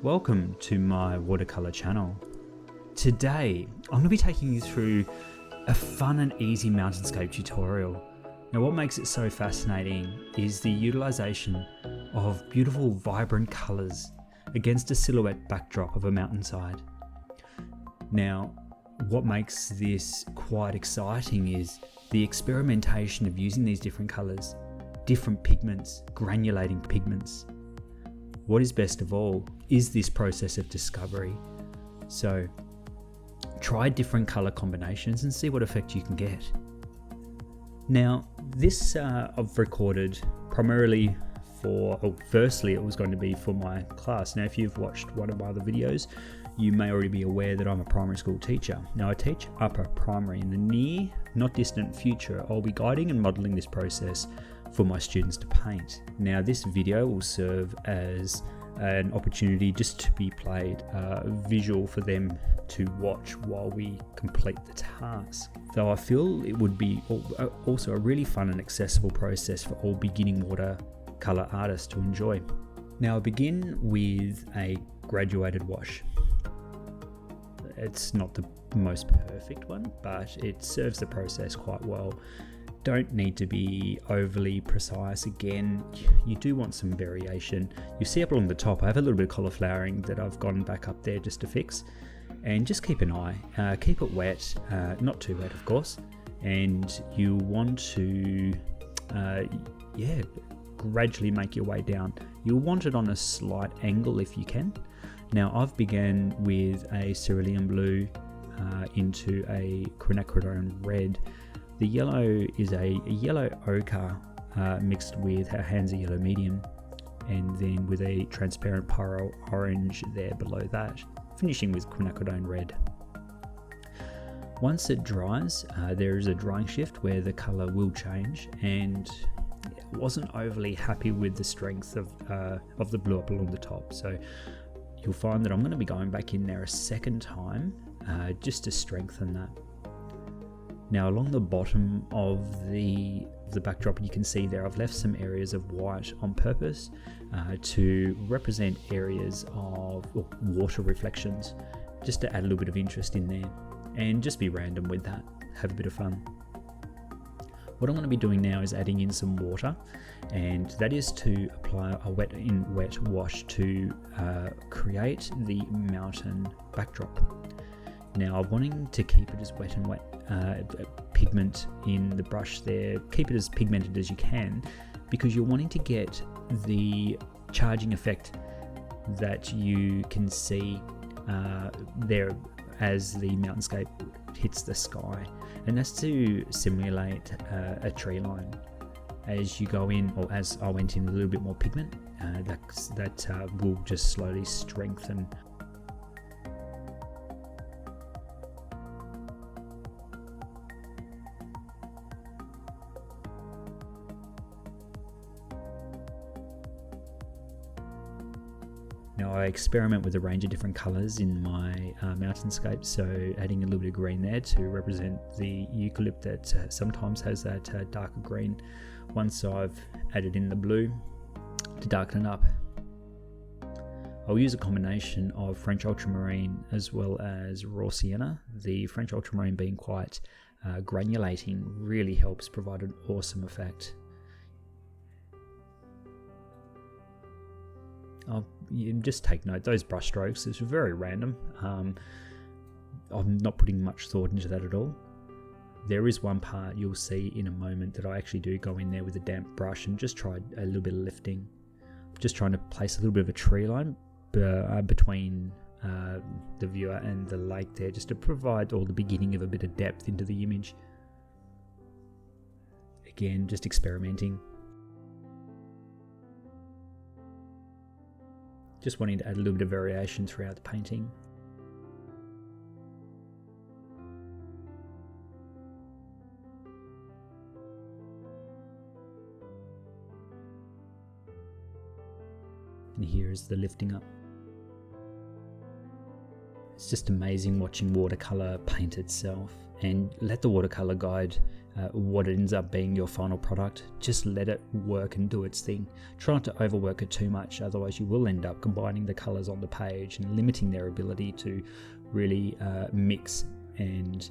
Welcome to my watercolor channel. Today, I'm going to be taking you through a fun and easy mountain-scape tutorial. Now, what makes it so fascinating is the utilization of beautiful, vibrant colors against a silhouette backdrop of a mountainside. Now, what makes this quite exciting is the experimentation of using these different colors, different pigments, granulating pigments. What is best of all is this process of discovery. So try different color combinations and see what effect you can get. Now this I've recorded primarily firstly it was going to be for my class. Now if you've watched one of my other videos, you may already be aware that I'm a primary school teacher. Now I teach upper primary. In the near, not distant future, I'll be guiding and modeling this process for my students to paint. Now this video will serve as an opportunity just to be played visual for them to watch while we complete the task. Though I feel it would be also a really fun and accessible process for all beginning watercolor artists to enjoy. Now I begin with a graduated wash. It's not the most perfect one, but it serves the process quite well. Don't need to be overly precise. Again, you do want some variation. You see up along the top, I have a little bit of cauliflowering that I've gone back up there just to fix. And just keep an eye, keep it wet, not too wet of course. And you want to, gradually make your way down. You'll want it on a slight angle if you can. Now I've begun with a cerulean blue into a quinacridone red. The yellow is a yellow ochre mixed with a Hansa yellow medium, and then with a transparent pyro orange there below that, finishing with quinacridone red. Once it dries, there is a drying shift where the colour will change, and I wasn't overly happy with the strength of the blue up along the top, so you'll find that I'm going to be going back in there a second time just to strengthen that. Now along the bottom of the backdrop, you can see there I've left some areas of white on purpose to represent areas of water reflections, just to add a little bit of interest in there, and just be random with that, have a bit of fun. What I'm going to be doing now is adding in some water, and that is to apply a wet wash to create the mountain backdrop. Now I'm wanting to keep it as wet pigment in the brush there, keep it as pigmented as you can, because you're wanting to get the charging effect that you can see there as the mountainscape hits the sky, and that's to simulate a tree line. As you go in, or as I went in a little bit more pigment, that will just slowly strengthen. Now I experiment with a range of different colours in my mountainscape, so adding a little bit of green there to represent the eucalypt that sometimes has that darker green. Once I've added in the blue to darken it up, I'll use a combination of French ultramarine as well as raw sienna. The French ultramarine being quite granulating really helps provide an awesome effect. You just take note, those brush strokes is very random. I'm not putting much thought into that at all. There is one part you'll see in a moment that I actually do go in there with a damp brush and just try a little bit of lifting. Just trying to place a little bit of a tree line between the viewer and the lake there, just to provide the beginning of a bit of depth into the image. Again, just experimenting. Just wanting to add a little bit of variation throughout the painting. And here is the lifting up. It's just amazing watching watercolor paint itself, and let the watercolor guide what ends up being your final product. Just let it work and do its thing. Try not to overwork it too much, otherwise you will end up combining the colors on the page and limiting their ability to really mix and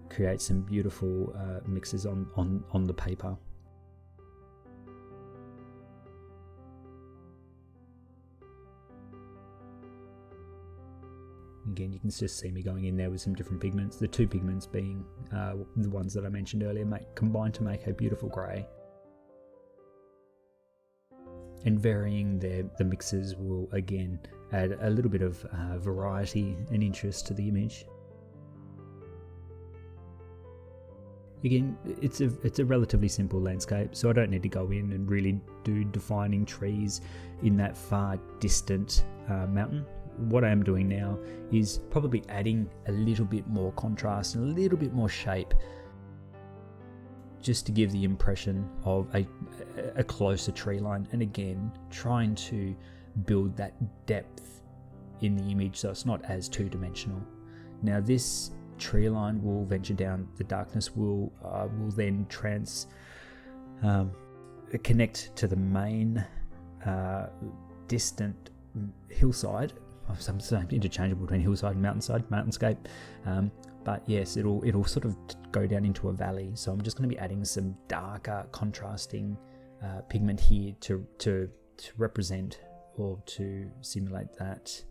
create some beautiful mixes on the paper. Again, you can just see me going in there with some different pigments. The two pigments being the ones that I mentioned earlier, combine to make a beautiful grey. And varying the mixes will again add a little bit of variety and interest to the image. Again, it's a relatively simple landscape, so I don't need to go in and really do defining trees in that far distant mountain. What I am doing now is probably adding a little bit more contrast and a little bit more shape, just to give the impression of a closer tree line, and again trying to build that depth in the image so it's not as two-dimensional. Now this tree line will venture down, the darkness will then connect to the main distant hillside. Some interchangeable between hillside and mountainscape, but yes, it'll sort of go down into a valley. So I'm just going to be adding some darker contrasting pigment here to represent or to simulate that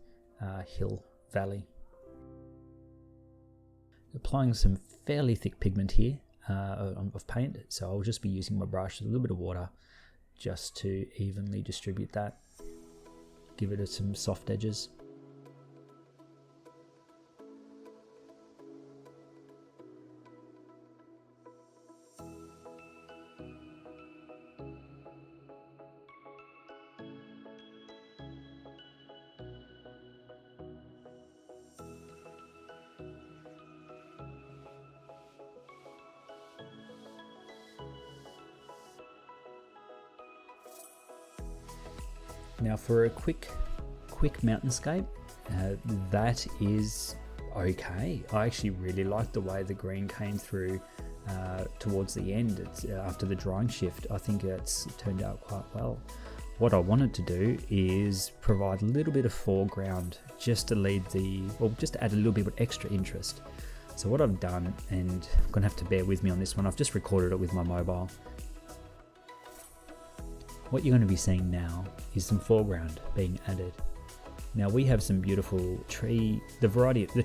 hill valley. Applying some fairly thick pigment here of paint, so I'll just be using my brush with a little bit of water just to evenly distribute that, give it some soft edges. Now for a quick mountainscape, that is okay. I actually really like the way the green came through towards the end. After the drying shift, I think it's turned out quite well. What I wanted to do is provide a little bit of foreground just to just to add a little bit of extra interest. So what I've done, and I'm gonna have to bear with me on this one, I've just recorded it with my mobile. What you're going to be seeing now is some foreground being added. Now we have some beautiful tree, the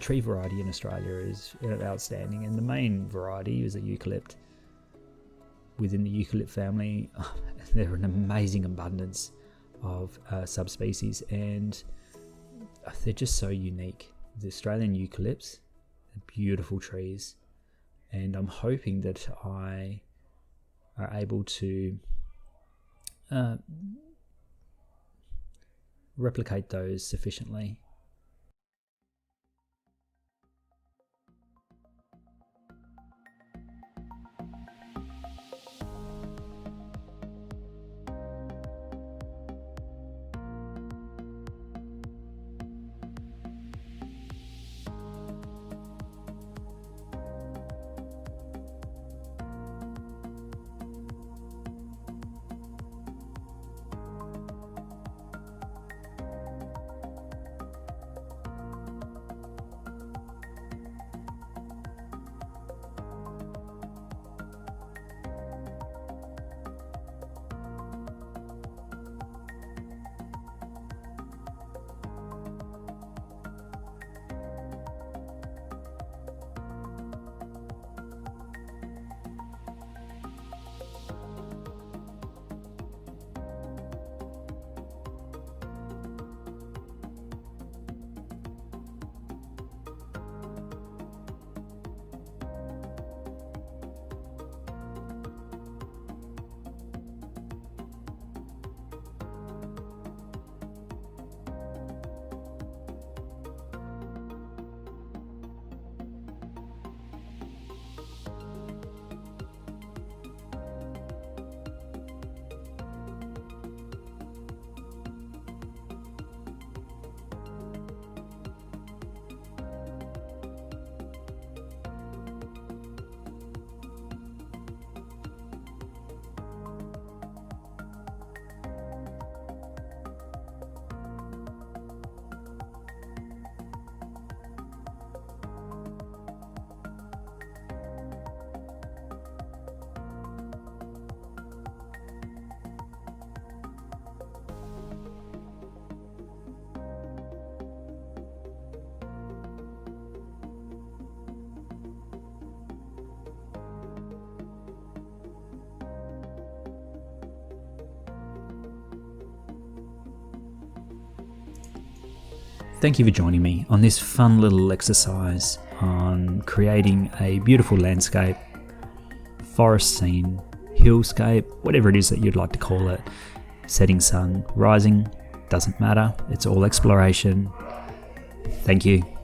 tree variety in Australia is outstanding, and the main variety is a eucalypt. Within the eucalypt family, there are an amazing abundance of subspecies, and they're just so unique. The Australian eucalypts are beautiful trees, and I'm hoping that I are able to replicate those sufficiently. Thank you for joining me on this fun little exercise on creating a beautiful landscape, forest scene, hillscape, whatever it is that you'd like to call it. Setting sun, rising, doesn't matter. It's all exploration. Thank you.